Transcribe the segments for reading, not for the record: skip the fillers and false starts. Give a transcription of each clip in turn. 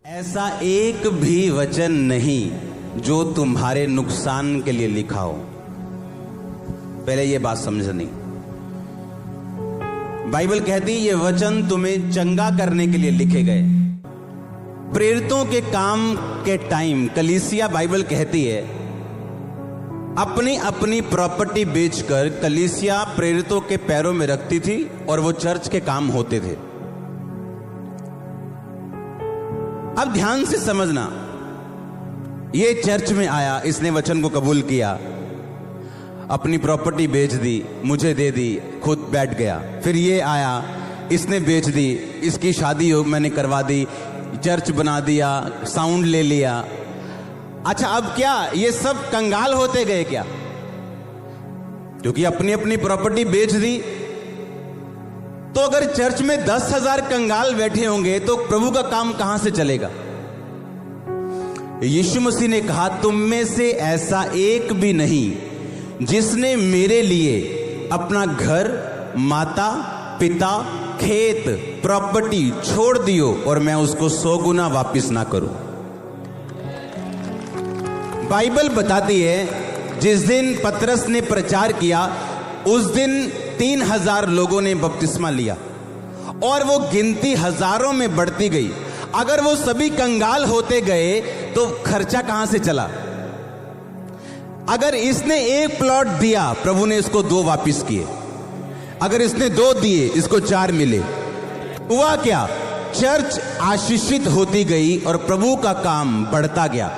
ऐसा एक भी वचन नहीं जो तुम्हारे नुकसान के लिए लिखा हो। पहले ये बात समझनी। बाइबल कहती है ये वचन तुम्हें चंगा करने के लिए लिखे गए। प्रेरितों के काम के टाइम कलीसिया, बाइबल कहती है, अपनी अपनी प्रॉपर्टी बेचकर कलीसिया प्रेरितों के पैरों में रखती थी और वो चर्च के काम होते थे। अब ध्यान से समझना, ये चर्च में आया, इसने वचन को कबूल किया, अपनी प्रॉपर्टी बेच दी, मुझे दे दी, खुद बैठ गया। फिर ये आया, इसने बेच दी, इसकी शादी हो मैंने करवा दी, चर्च बना दिया, साउंड ले लिया। अच्छा, अब क्या ये सब कंगाल होते गए क्या? क्योंकि अपनी अपनी प्रॉपर्टी बेच दी। तो अगर चर्च में 10,000 कंगाल बैठे होंगे तो प्रभु का काम कहां से चलेगा? यीशु मसीह ने कहा, तुम में से ऐसा एक भी नहीं जिसने मेरे लिए अपना घर, माता, पिता, खेत, प्रॉपर्टी छोड़ दियो और मैं उसको 100 गुना वापिस ना करूं। बाइबल बताती है जिस दिन पतरस ने प्रचार किया उस दिन 3,000 लोगों ने बपतिस्मा लिया और वो गिनती हजारों में बढ़ती गई। अगर वो सभी कंगाल होते गए तो खर्चा कहां से चला? अगर इसने 1 प्लॉट दिया, प्रभु ने इसको 2 वापिस किए। अगर इसने 2 दिए, इसको 4 मिले। हुआ क्या? चर्च आशीषित होती गई और प्रभु का काम बढ़ता गया।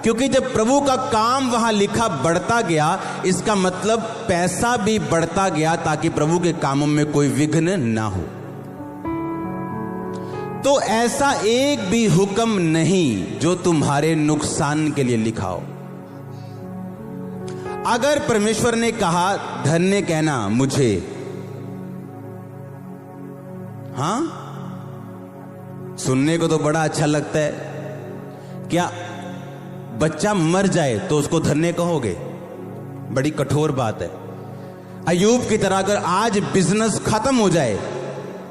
क्योंकि जब प्रभु का काम वहां लिखा बढ़ता गया, इसका मतलब पैसा भी बढ़ता गया ताकि प्रभु के कामों में कोई विघ्न ना हो। तो ऐसा एक भी हुक्म नहीं जो तुम्हारे नुकसान के लिए लिखा हो। अगर परमेश्वर ने कहा धन्य कहना मुझे, हां, सुनने को तो बड़ा अच्छा लगता है। क्या बच्चा मर जाए तो उसको धन्य कहोगे? बड़ी कठोर बात है। अय्यूब की तरह अगर आज बिजनेस खत्म हो जाए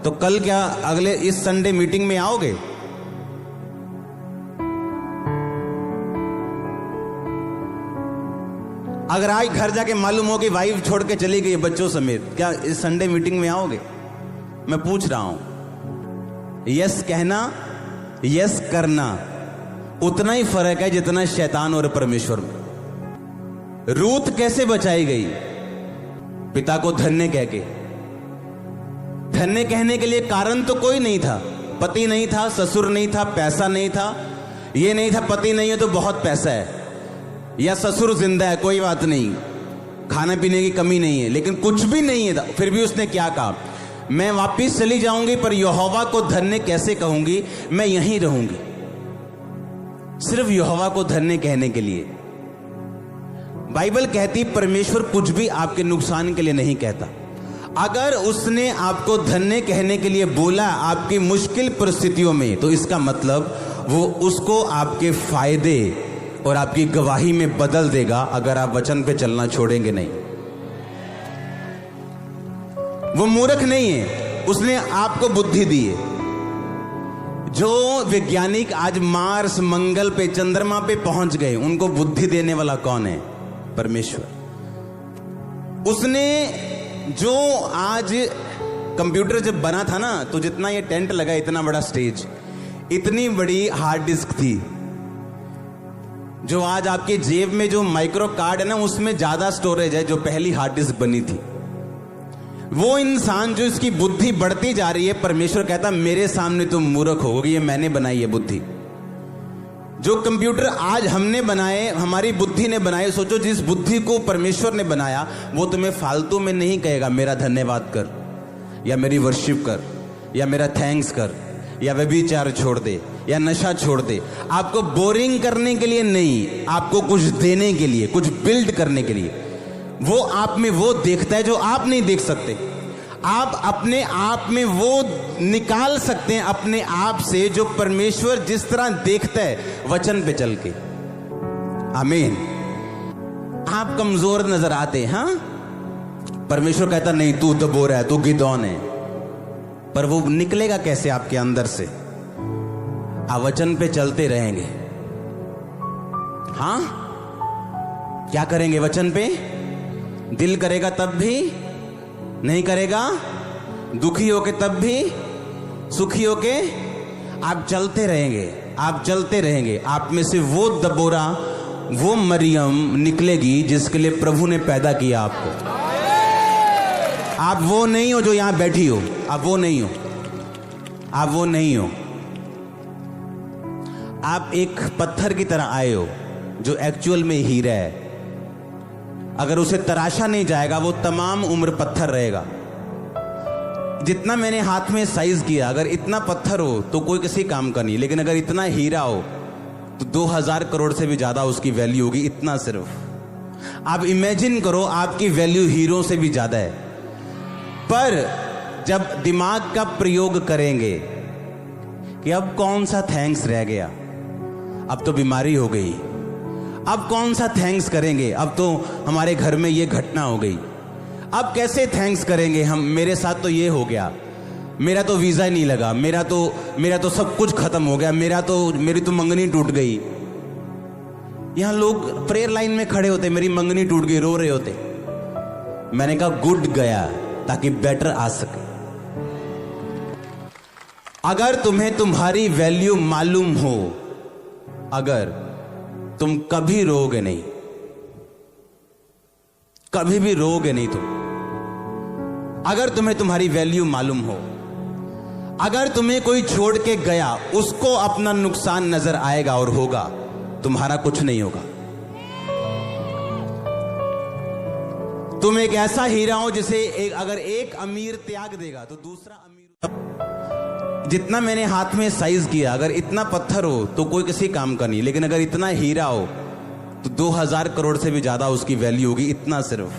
तो कल क्या अगले इस संडे मीटिंग में आओगे? अगर आज घर जाके मालूम हो कि वाइफ छोड़ के चली गई बच्चों समेत, क्या इस संडे मीटिंग में आओगे? मैं पूछ रहा हूं। यस कहना, यस करना उतना ही फर्क है जितना शैतान और परमेश्वर में। रूत कैसे बचाई गई? पिता को धन्य कह के। धन्य कहने के लिए कारण तो कोई नहीं था। पति नहीं था, ससुर नहीं था, पैसा नहीं था। ये नहीं था पति नहीं है तो बहुत पैसा है, या ससुर जिंदा है कोई बात नहीं, खाने पीने की कमी नहीं है, लेकिन कुछ भी नहीं है। फिर भी उसने क्या कहा? मैं वापिस चली जाऊंगी पर यहोवा को धन्य कैसे कहूंगी? मैं यहीं रहूंगी। सिर्फ यहोवा को धन्य कहने के लिए। बाइबल कहती परमेश्वर कुछ भी आपके नुकसान के लिए नहीं कहता। अगर उसने आपको धन्य कहने के लिए बोला आपकी मुश्किल परिस्थितियों में, तो इसका मतलब वो उसको आपके फायदे और आपकी गवाही में बदल देगा अगर आप वचन पे चलना छोड़ेंगे नहीं। वो मूर्ख नहीं है, उसने आपको बुद्धि दी है। जो वैज्ञानिक आज मार्स, मंगल पे, चंद्रमा पे पहुंच गए, उनको बुद्धि देने वाला कौन है? परमेश्वर। उसने जो आज कंप्यूटर जब बना था ना, तो जितना ये टेंट लगा, इतना बड़ा स्टेज, इतनी बड़ी हार्ड डिस्क थी। जो आज आपके जेब में जो माइक्रो कार्ड है ना, उसमें ज्यादा स्टोरेज है जो पहली हार्ड डिस्क बनी थी। वो इंसान जो इसकी बुद्धि बढ़ती जा रही है, परमेश्वर कहता मेरे सामने तुम मूर्ख हो, ये मैंने बनाई है बुद्धि। जो कंप्यूटर आज हमने बनाए, हमारी बुद्धि ने बनाए, सोचो जिस बुद्धि को परमेश्वर ने बनाया वो तुम्हें फालतू में नहीं कहेगा मेरा धन्यवाद कर, या मेरी वर्शिप कर, या मेरा थैंक्स कर, या व्यभिचार छोड़ दे, या नशा छोड़ दे। आपको बोरिंग करने के लिए नहीं, आपको कुछ देने के लिए, कुछ बिल्ड करने के लिए। वो आप में वो देखता है जो आप नहीं देख सकते। आप अपने आप में वो निकाल सकते हैं अपने आप से जो परमेश्वर जिस तरह देखता है वचन पे चल के। आमीन। आप कमजोर नजर आते हैं, हाँ, परमेश्वर कहता नहीं तू दबोर है, तू गिदौन है, पर वो निकलेगा कैसे आपके अंदर से? वचन पे चलते रहेंगे। हाँ, क्या करेंगे वचन पे? दिल करेगा तब भी नहीं करेगा, दुखी होके तब भी, सुखी होके आप चलते रहेंगे, आप चलते रहेंगे। आप में से वो दबोरा, वो मरियम निकलेगी जिसके लिए प्रभु ने पैदा किया आपको। आप वो नहीं हो जो यहां बैठी हो, आप वो नहीं हो, आप वो नहीं हो। आप एक पत्थर की तरह आए हो जो एक्चुअल में हीरा है। अगर उसे तराशा नहीं जाएगा वो तमाम उम्र पत्थर रहेगा। जितना मैंने हाथ में साइज किया, अगर इतना पत्थर हो तो कोई किसी काम का नहीं, लेकिन अगर इतना हीरा हो तो 2000 करोड़ से भी ज्यादा उसकी वैल्यू होगी। इतना सिर्फ आप इमेजिन करो, आपकी वैल्यू हीरो से भी ज्यादा है। पर जब दिमाग का प्रयोग करेंगे कि अब कौन सा थैंक्स रह गया, अब तो बीमारी हो गई, अब कौन सा थैंक्स करेंगे, अब तो हमारे घर में ये घटना हो गई, अब कैसे थैंक्स करेंगे हम, मेरे साथ तो ये हो गया, मेरा तो वीजा ही नहीं लगा, मेरा तो सब कुछ खत्म हो गया, मेरी तो मंगनी टूट गई। यहां लोग प्रेयर लाइन में खड़े होते, मेरी मंगनी टूट गई, रो रहे होते। मैंने कहा गुड गया ताकि बेटर आ सके। अगर तुम्हें तुम्हारी वैल्यू मालूम हो, अगर तुम कभी रोओगे नहीं, कभी भी रोओगे नहीं तुम। अगर तुम्हें तुम्हारी वैल्यू मालूम हो, अगर तुम्हें कोई छोड़ के गया, उसको अपना नुकसान नजर आएगा और होगा, तुम्हारा कुछ नहीं होगा। तुम एक ऐसा हीरा हो जिसे अगर एक अमीर त्याग देगा तो दूसरा अमीर। जितना मैंने हाथ में साइज किया, अगर इतना पत्थर हो तो कोई किसी काम का नहीं, लेकिन अगर इतना हीरा हो तो 2000 करोड़ से भी ज्यादा उसकी वैल्यू होगी। इतना सिर्फ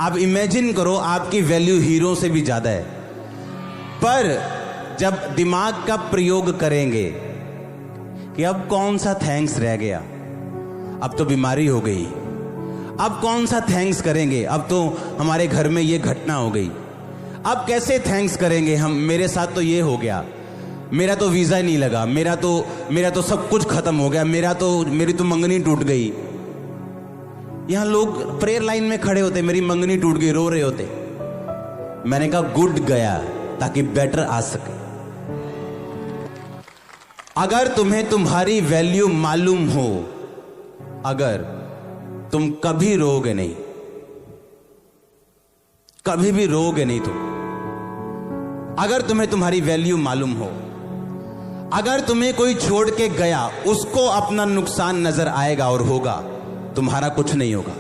आप इमेजिन करो, आपकी वैल्यू हीरो से भी ज्यादा है। पर जब दिमाग का प्रयोग करेंगे कि अब कौन सा थैंक्स रह गया, अब तो बीमारी हो गई, अब कौन सा थैंक्स करेंगे, अब तो हमारे घर में ये घटना हो गई, अब कैसे थैंक्स करेंगे हम, मेरे साथ तो ये हो गया, मेरा तो वीजा ही नहीं लगा, मेरा तो सब कुछ खत्म हो गया, मेरी तो मंगनी टूट गई। यहां लोग प्रेयर लाइन में खड़े होते, मेरी मंगनी टूट गई, रो रहे होते। मैंने कहा गुड गया ताकि बेटर आ सके। अगर तुम्हें तुम्हारी वैल्यू मालूम हो, अगर तुम कभी रोओगे नहीं, कभी भी रोओगे नहीं तुम। अगर तुम्हें तुम्हारी वैल्यू मालूम हो, अगर तुम्हें कोई छोड़ के गया, उसको अपना नुकसान नजर आएगा और होगा, तुम्हारा कुछ नहीं होगा।